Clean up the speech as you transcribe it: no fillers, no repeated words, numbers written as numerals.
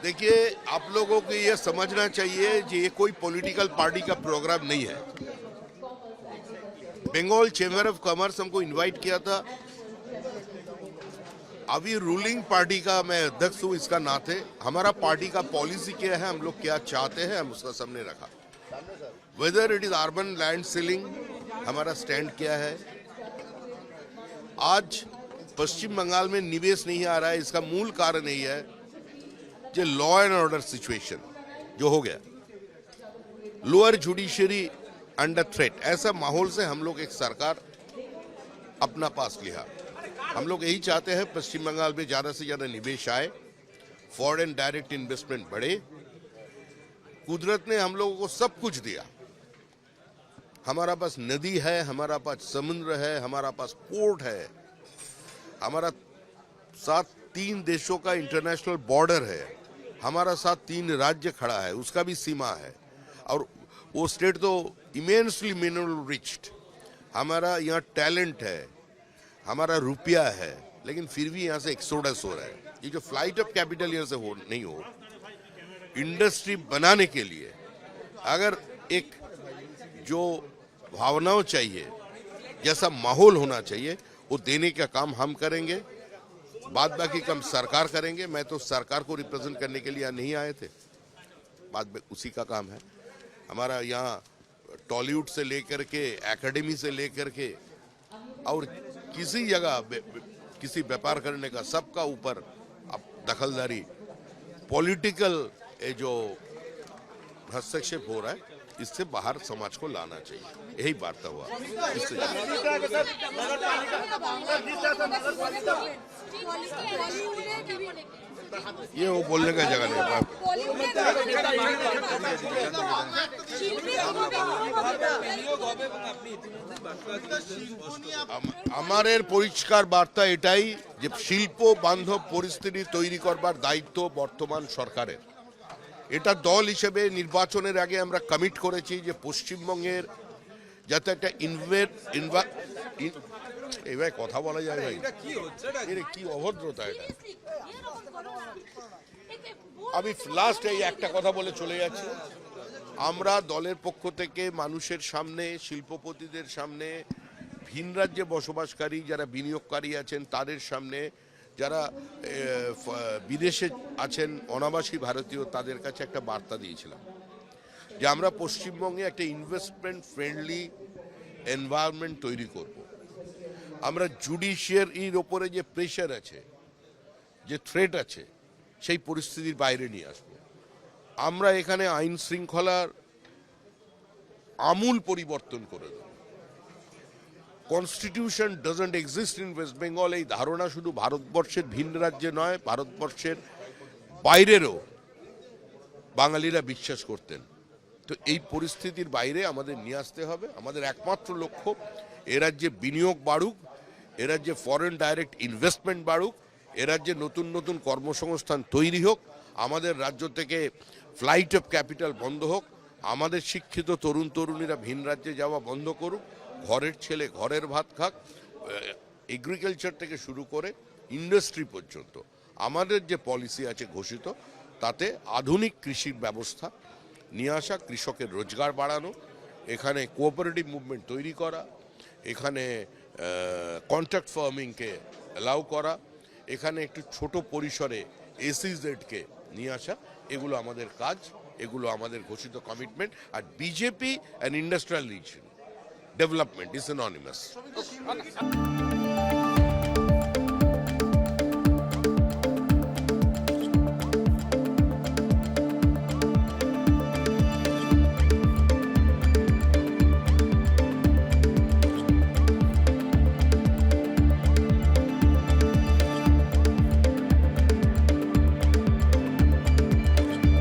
देखिए, आप लोगों को ये समझना चाहिए कि ये कोई पॉलिटिकल पार्टी का प्रोग्राम नहीं है। बंगाल चैम्बर ऑफ कॉमर्स हमको इनवाइट किया था। अभी रूलिंग पार्टी का मैं अध्यक्ष हूँ, इसका नाते हमारा पार्टी का पॉलिसी क्या है, हम लोग क्या चाहते हैं, हम उसका सामने रखा। Whether it is urban land ceiling, हमारा स्टैंड क्या है। आज पश्चिम बंगाल में निवेश नहीं आ रहा है, इसका मूल कारण यही है कि लॉ एंड ऑर्डर सिचुएशन जो हो गया, लोअर जुडिशरी अंडर थ्रेट, ऐसा माहौल से हम लोग एक सरकार अपना पास लिया। हम लोग यही चाहते हैं पश्चिम बंगाल में ज्यादा से ज्यादा निवेश आए, फॉरेन डायरेक्ट इन्वेस्टमेंट बढ़े। कुदरत ने हम लोगों को सब कुछ दिया। हमारा पास नदी है, हमारा पास समुद्र है, हमारा पास पोर्ट है, हमारा साथ 3 देशों का इंटरनेशनल बॉर्डर है, हमारा साथ 3 राज्य खड़ा है, उसका भी सीमा है, और वो स्टेट तो इमेंसली मिनरल रिच्ड। हमारा यहाँ टैलेंट है, हमारा रुपया है, लेकिन फिर भी यहाँ से एक्सोडस हो रहा है। ये जो फ्लाइट ऑफ कैपिटल यहाँ से नहीं हो, इंडस्ट्री बनाने के लिए अगर एक जो भावनाओं चाहिए, जैसा माहौल होना चाहिए, वो देने का काम हम करेंगे। बाद बाकी काम सरकार करेंगे। मैं तो सरकार को रिप्रेजेंट करने के लिए यहाँ नहीं आए थे, बाद में उसी का काम है। हमारा यहाँ टॉलीवुड से लेकर के एकेडमी से लेकर के और किसी जगह किसी व्यापार करने का, सबका ऊपर अब दखलदारी, पॉलिटिकल जो हस्तक्षेप हो रहा है, इससे बाहर समाज को लाना चाहिए। यही वार्ता हुआ। ये वो बोलने का जगह नहीं है। हमारे परिष्कार वार्ता एटाई जे शिल्प बान्धव परिस्थिति तैरी करबार दायित्व बर्तमान सरकारेर। এটা দল হিসেবে নির্বাচনের আগে আমরা কমিট করেছি যে পশ্চিমবঙ্গের যাতে একটা এইভাবে কথা বলা যায় ভাই, এটা কি অভদ্রতা এটা। আমি লাস্ট এই একটা কথা বলে চলে যাচ্ছি। আমরা দলের পক্ষ থেকে মানুষের সামনে, শিল্পপতিদের সামনে, ভিন রাজ্যে বসবাসকারী যারা বিনিয়োগকারী আছেন তাদের সামনে, যারা বিদেশে আছেন অনাবাসী ভারতীয়, তাদের কাছে একটা বার্তা দিয়েছিলাম যে আমরা পশ্চিমবঙ্গে একটা ইনভেস্টমেন্ট ফ্রেন্ডলি এনভায়রনমেন্ট তৈরি করব। আমরা জুডিশিয়ারির ওপরে যে প্রেশার আছে, যে থ্রেট আছে, সেই পরিস্থিতির বাইরে নিয়ে আসব। আমরা এখানে আইন শৃঙ্খলার আমূল পরিবর্তন করে দেব। Constitution doesn't exist in West Bengal, এই ধারণা শুধু ভারতবর্ষের ভিন রাজ্যে নয়, ভারতবর্ষের বাইরেরও বাঙালিরা বিশ্বাস করতেন। তো এই পরিস্থিতির বাইরে আমাদের নিয়ে আসতে হবে। আমাদের একমাত্র লক্ষ্য এ রাজ্যে বিনিয়োগ বাড়ুক, এ রাজ্যে ফরেন ডাইরেক্ট ইনভেস্টমেন্ট বাড়ুক, এ রাজ্যে নতুন নতুন কর্মসংস্থান তৈরি হোক, আমাদের রাজ্য থেকে ফ্লাইট অফ ক্যাপিটাল বন্ধ হোক, আমাদের শিক্ষিত তরুণ তরুণীরা ভিন রাজ্যে যাওয়া বন্ধ করুক, ঘরের ছেলে ঘরের ভাত খাক। এগ্রিকালচার থেকে শুরু করে ইন্ডাস্ট্রি পর্যন্ত আমাদের যে পলিসি আছে ঘোষিত, তাতে আধুনিক কৃষির ব্যবস্থা নিয়ে আসা, কৃষকের রোজগার বাড়ানো, এখানে কোঅপারেটিভ মুভমেন্ট তৈরি করা, এখানে কন্ট্রাক্ট ফার্মিংকে অ্যালাউ করা, এখানে একটু ছোট পরিসরে এসইজেডকে নিয়ে আসা, এগুলো আমাদের কাজ, এগুলো আমাদের ঘোষিত কমিটমেন্ট। আর BJP and industrial region development is synonymous.